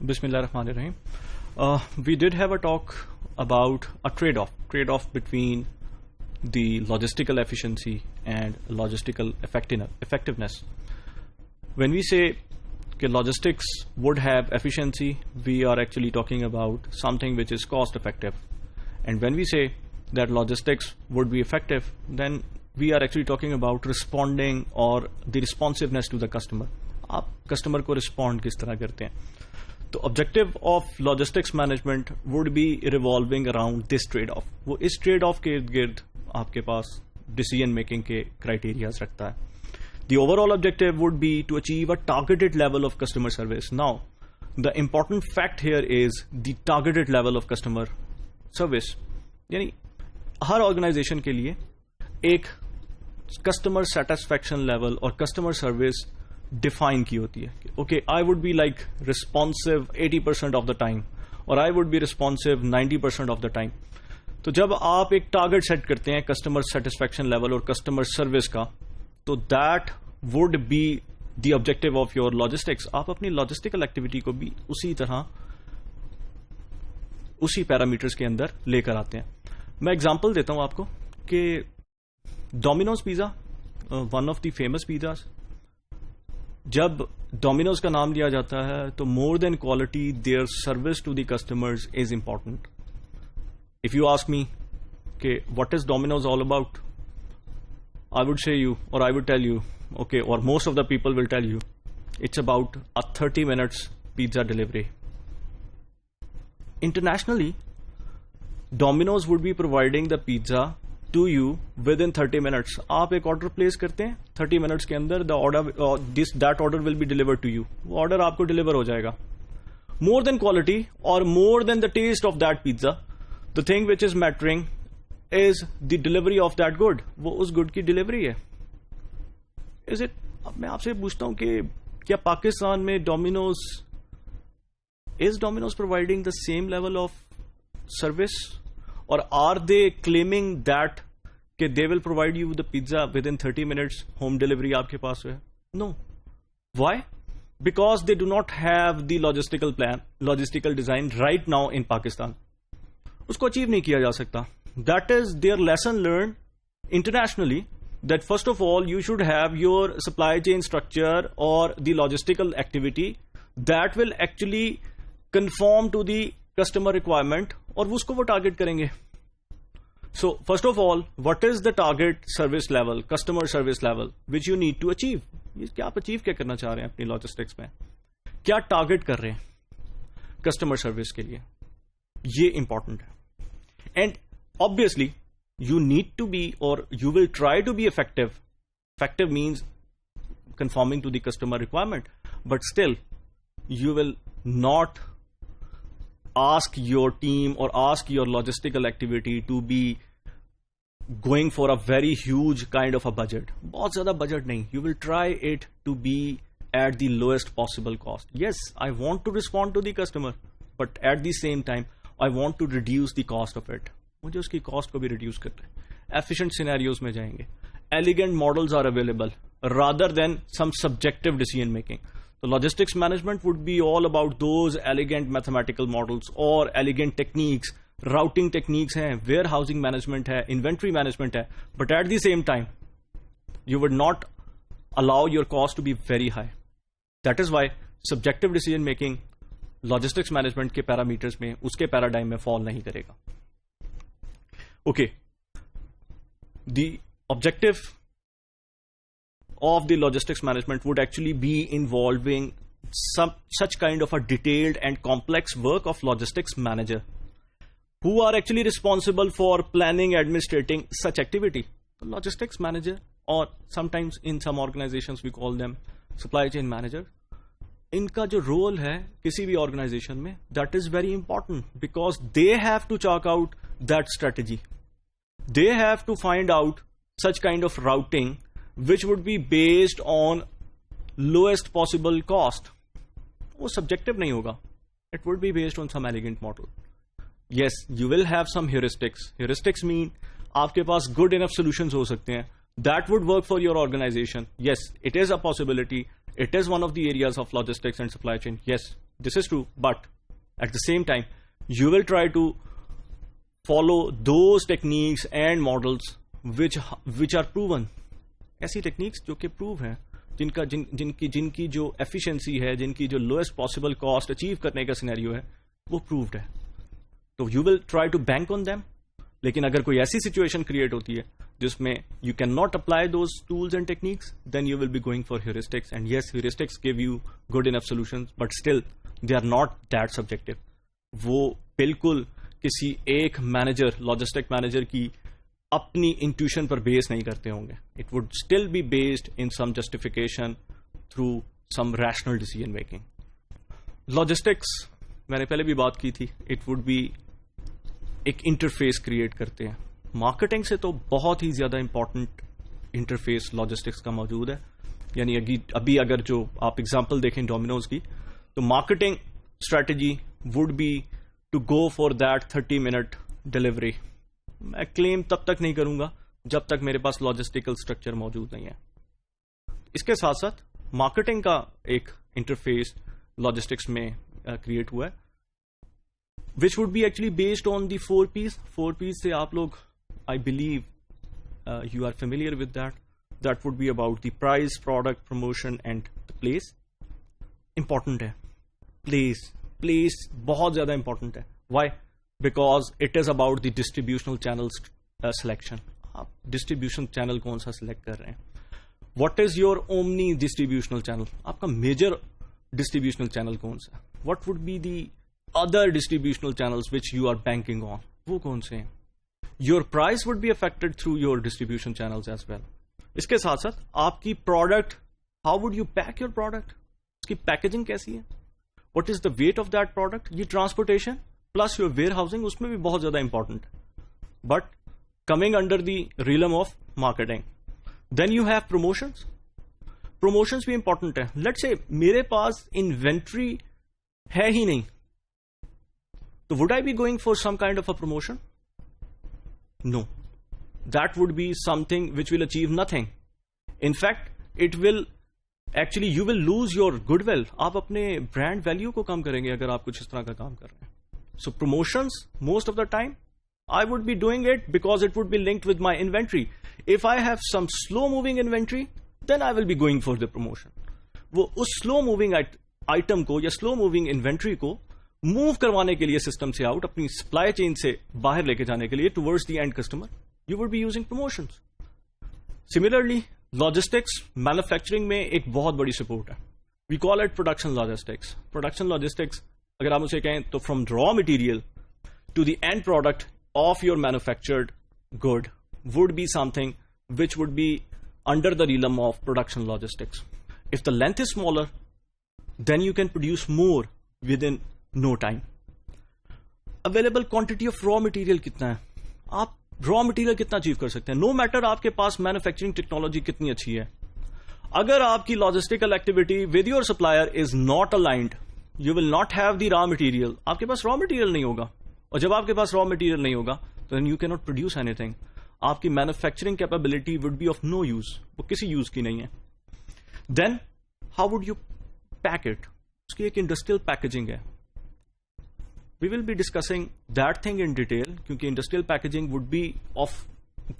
Bismillahirrahmanirrahim. We did have a talk about a trade-off between the logistical efficiency and logistical effectiveness. When we say that logistics would have efficiency, we are actually talking about something which is cost effective. And when we say that logistics would be effective, then we are actually talking about responding or the responsiveness to the customer. आप customer को respond किस तरह करते हैं? तो objective of logistics management would be revolving around this trade-off. वो इस trade-off के गिर्द आपके पास decision making के criterias रखता है. The overall objective would be to achieve a targeted level of customer service. Now, the important fact here is the targeted level of customer service. यानी हर organization के लिए एक customer satisfaction level और customer service define की होती है. Okay, I would be like responsive 80% of the time और I would be responsive 90% of the time. तो जब आप एक टारगेट सेट करते हैं कस्टमर सेटिस्फैक्शन लेवल और कस्टमर सर्विस का, तो that would be the objective of your logistics. आप अपनी लॉजिस्टिकल एक्टिविटी को भी उसी तरह उसी पैरामीटर्स के अंदर लेकर आते हैं. मैं एग्जांपल देता हूं आपको कि Domino's pizza, one of the famous pizzas, जब डोमिनोज का नाम लिया जाता है तो more than quality their service to the customers is important. If you ask me कि what is Domino's all about, I would say you और I would tell you, okay, or most of the people will tell you it's about a 30 minutes pizza delivery. Internationally, Domino's would be providing the pizza to you within 30 minutes. आप एक order place करते हैं 30 minutes के अंदर the order that order will be delivered to you. वो order आपको deliver हो जाएगा. More than quality or more than the taste of that pizza, the thing which is mattering is the delivery of that good. वो उस good की delivery है. Is it? अब मैं आपसे पूछता हूं कि क्या पाकिस्तान में Domino's providing the same level of service, or are they claiming that कि they will provide you the pizza within 30 minutes home delivery आपके पास है? No. Why? Because they do not have the logistical design right now in Pakistan. उसको achieve नहीं किया जा सकता. That is their lesson learned internationally, that first of all you should have your supply chain structure or the logistical activity that will actually conform to the customer requirement, और उसको वो target करेंगे. So first of all, what is the target service level, customer service level which you need to achieve? क्या आप achieve क्या करना चाह रहे हैं अपनी logistics में, क्या target कर रहे हैं customer service के लिए, ये important है. And obviously you need to be, or you will try to be effective. Effective means conforming to the customer requirement, but still you will not ask your team or ask your logistical activity to be going for a very huge kind of a budget. बहुत ज़्यादा budget नहीं. You will try it to be at the lowest possible cost. Yes, I want to respond to the customer, but at the same time I want to reduce the cost of it. मुझे उसकी cost को भी reduce करना है. Efficient scenarios में जाएंगे. Elegant models are available rather than some subjective decision making. तो logistics management would be all about those elegant mathematical models और एलिगेंट टेक्निक्स. राउटिंग टेक्निक्स हैं, वेयर हाउसिंग मैनेजमेंट है, इन्वेंट्री मैनेजमेंट है, but at the same time you would not allow your cost to be very high. That is why subjective decision making logistics management के parameters में, उसके paradigm में fall नहीं करेगा. Okay, the objective of the logistics management would actually be involving such kind of a detailed and complex work of logistics manager who are actually responsible for planning, administrating such activity. The logistics manager, or sometimes in some organizations we call them supply chain manager, इनका जो role है किसी भी organisation में, that is very important because they have to chalk out that strategy. They have to find out such kind of routing which would be based on lowest possible cost. वो subjective नहीं होगा. It would be based on some elegant model. Yes, you will have some heuristics. Heuristics mean आपके पास good enough solutions हो सकते हैं that would work for your organization. Yes, it is a possibility. It is one of the areas of logistics and supply chain. Yes, this is true, but at the same time you will try to follow those techniques and models which are proven. ऐसी techniques जो कि prove हैं, जिनकी जो efficiency है, जिनकी जो lowest possible cost achieve करने का सिनेरियो है वो प्रूव्ड है, तो you will try to bank on them. लेकिन अगर कोई ऐसी सिचुएशन क्रिएट होती है जिसमें you can not apply those tools and techniques, then you will be going for heuristics. And yes, heuristics give you good enough solutions, but still they are not that subjective. वो बिल्कुल किसी एक manager, logistic manager की अपनी intuition पर base नहीं करते होंगे. It would still be based in some justification through some rational decision making. Logistics, मैंने पहले भी बात की थी, इट वुड बी एक इंटरफेस क्रिएट करते हैं. मार्केटिंग से तो बहुत ही ज्यादा इंपॉर्टेंट इंटरफेस लॉजिस्टिक्स का मौजूद है. यानी अभी अगर जो आप एग्जांपल देखें डोमिनोज की, तो marketing strategy would be to go for that 30-minute delivery. मैं क्लेम तब तक नहीं करूंगा जब तक मेरे पास लॉजिस्टिकल स्ट्रक्चर मौजूद नहीं है. इसके साथ साथ मार्केटिंग का एक इंटरफेस लॉजिस्टिक्स में क्रिएट हुआ है, which would be actually based on the 4 P's. 4 P's से आप लोग, I believe you are familiar with that. That would be about the price, product, promotion and the place. Important है place बहुत ज्यादा important है. Why? Because it is about the distributional channel selection. आप distribution channel कौन सा select कर रहे हैं? What is your omni distributional channel? आपका मेजर डिस्ट्रीब्यूशनल चैनल कौन सा? What would be the other distributional channels which you are banking on? वो कौन से हैं? Your price would be affected through your distribution channels as well. इसके साथ साथ आपकी product, how would you pack your product? उसकी पैकेजिंग कैसी है? What is the weight of that product? ये transportation plus your warehousing, उसमें भी बहुत ज्यादा इंपॉर्टेंट है, but coming under the realm of marketing. Then you have promotions. Promotions भी इंपॉर्टेंट है. लेट्स से मेरे पास इन्वेंट्री है ही नहीं, तो would I be going for some kind of a promotion? No, that would be something which will achieve nothing. In fact it will actually, you will lose your goodwill. आप अपने brand value को कम करेंगे अगर आप कुछ इस तरह का काम कर रहे हैं. So promotions, most of the time I would be doing it because it would be linked with my inventory. If I have some slow moving inventory, then I will be going for the promotion. वो उस slow moving item को या slow moving inventory को move करवाने के लिए system से out, अपनी supply chain से बाहर लेके जाने के लिए towards the end customer, you would be using promotions. Similarly, logistics, manufacturing में एक बहुत बड़ी support है. We call it production logistics. Production logistics, अगर आप उसे कहें तो from raw material to the end product of your manufactured good would be something which would be under the realm of production logistics. If the length is smaller, then you can produce more within no time. Available quantity of raw material कितना है? आप raw material कितना achieve कर सकते हैं? No matter आपके पास manufacturing technology कितनी अच्छी है, अगर आपकी logistical activity with your supplier is not aligned, you will not have the raw material. आपके पास raw material नहीं होगा, और जब आपके पास रॉ मटेरियल नहीं होगा तो then you can not produce anything. आपकी manufacturing capability would be of no use, वो किसी यूज की नहीं है. Then how would you pack it? उसकी एक इंडस्ट्रियल पैकेजिंग है. We will be discussing that thing in detail, क्योंकि industrial packaging would be of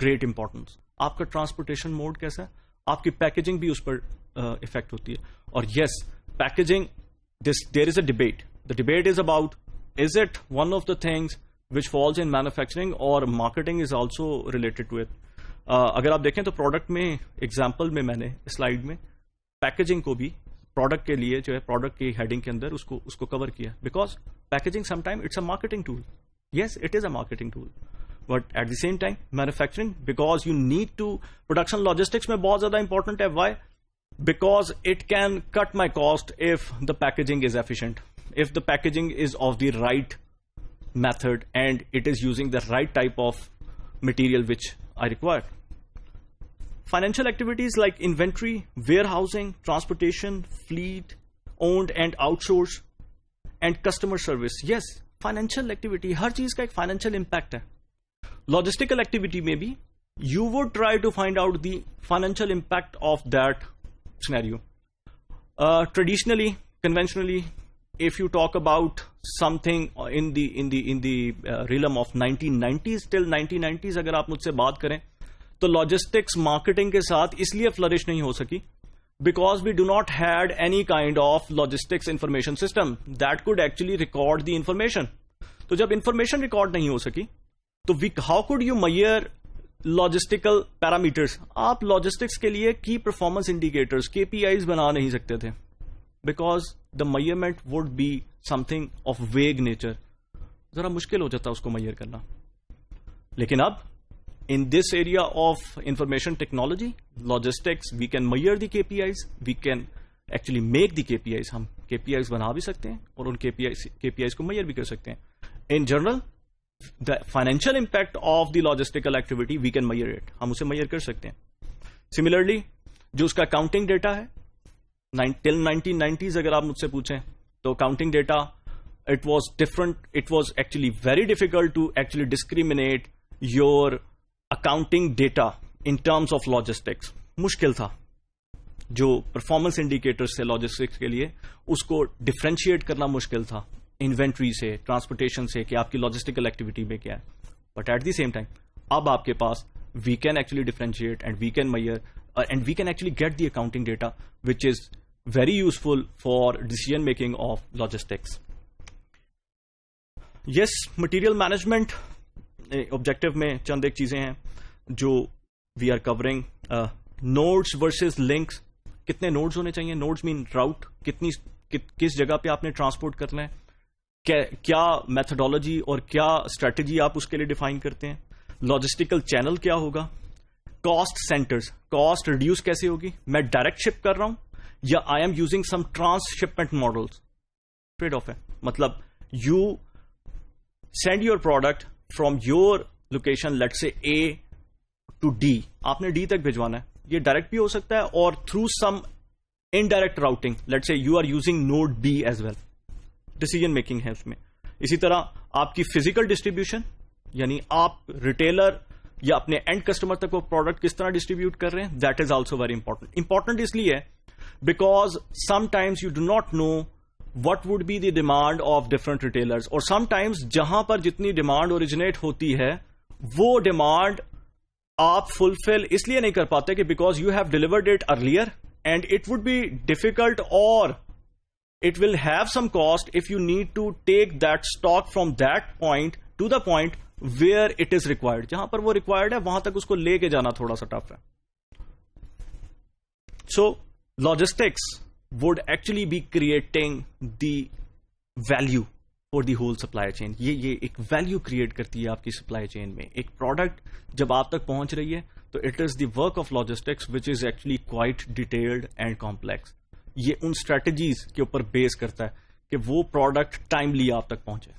great importance. आपका ट्रांसपोर्टेशन मोड कैसा है, आपकी पैकेजिंग भी उस पर इफेक्ट होती है. और yes, packaging, there is a debate. The debate is about, is it one of the things which falls in manufacturing or marketing is also related to it? अगर आप देखें तो प्रोडक्ट में एग्जाम्पल में मैंने स्लाइड में पैकेजिंग को भी प्रोडक्ट के लिए जो है प्रोडक्ट की हेडिंग के अंदर उसको कवर किया, because packaging sometime it's a marketing tool. Yes, it is a marketing tool, but at the same time manufacturing, because you need to, production logistics में बहुत ज्यादा इंपॉर्टेंट है. Why? Because it can cut my cost if the packaging is efficient, if the packaging is of the right method and it is using the right type of material which I require. Financial activities like inventory, warehousing, transportation, fleet, owned and outsourced, and customer service. Yes, financial activity, हर चीज का एक financial impact है. Logistical activity में भी you would try to find out the financial impact of that scenario. Traditionally, conventionally, if you talk about something in the realm of 1990s till 1990s, अगर आप मुझसे बात करें तो लॉजिस्टिक्स मार्केटिंग के साथ इसलिए फ्लरिश नहीं हो सकी because we do not had any kind of logistics information system that could actually record the information. तो जब information record नहीं हो सकी तो how could you measure logistical parameters? आप logistics के लिए key performance indicators KPIs बना नहीं सकते थे because the measurement would be something of vague nature. जरा मुश्किल हो जाता उसको measure करना. लेकिन अब in this area of information technology, logistics, we can measure the KPIs, we can actually make the KPIs. हम KPIs बना भी सकते हैं और उन KPIs को measure भी कर सकते हैं. In general, the financial impact of the logistical activity, we can measure it. हम उसे measure कर सकते हैं. Similarly, जो उसका accounting data है, till 1990s अगर आप मुझसे पूछें, तो accounting data, it was different. It was actually very difficult to actually discriminate your accounting data in terms of logistics. मुश्किल था जो परफॉर्मेंस इंडिकेटर्स थे लॉजिस्टिक्स के लिए, उसको डिफरेंशिएट करना मुश्किल था इन्वेंट्री से, ट्रांसपोर्टेशन से, कि आपकी लॉजिस्टिकल एक्टिविटी में क्या है. But at the same time अब आपके पास we can actually differentiate and we can measure and we can actually get the accounting data which is very useful for decision making of logistics. Yes, material management objective में चंद एक चीजें हैं जो we are covering. Nodes versus links. कितने nodes होने चाहिए? Nodes mean राउट, किस जगह पे आपने ट्रांसपोर्ट करना है, क्या मेथोडोलॉजी और क्या स्ट्रेटजी आप उसके लिए डिफाइन करते हैं. लॉजिस्टिकल चैनल क्या होगा. कॉस्ट सेंटर्स, कॉस्ट रिड्यूस कैसे होगी. मैं डायरेक्ट शिप कर रहा हूं या I am using some transshipment models. Trade off है. मतलब you send your product from your location, let's say A to D, आपने D तक भिजवाना है. ये डायरेक्ट भी हो सकता है और through some indirect routing, let's say you are using node B as well. Decision making है उसमें. इसी तरह आपकी फिजिकल डिस्ट्रीब्यूशन, यानी आप रिटेलर या अपने एंड कस्टमर तक वो प्रोडक्ट किस तरह डिस्ट्रीब्यूट कर रहे हैं, that is also very important. Important इसलिए because sometimes you do not know what would be the demand of different retailers, और sometimes जहां पर जितनी डिमांड ओरिजिनेट होती है वो डिमांड आप फुलफिल इसलिए नहीं कर पाते कि because you have delivered it earlier and it would be difficult और it will have some cost if you need to take that stock from that point to the point where it is required. जहां पर वो required है वहां तक उसको लेके जाना थोड़ा सा टफ है. सो logistics would actually be creating the value for the whole supply chain. ये एक वैल्यू क्रिएट करती है आपकी सप्लाई चेन में. एक प्रोडक्ट जब आप तक पहुंच रही है तो it is the work of logistics which is actually quite detailed and complex. ये उन स्ट्रेटजीज के ऊपर बेस करता है कि वो प्रोडक्ट टाइमली आप तक पहुंचे.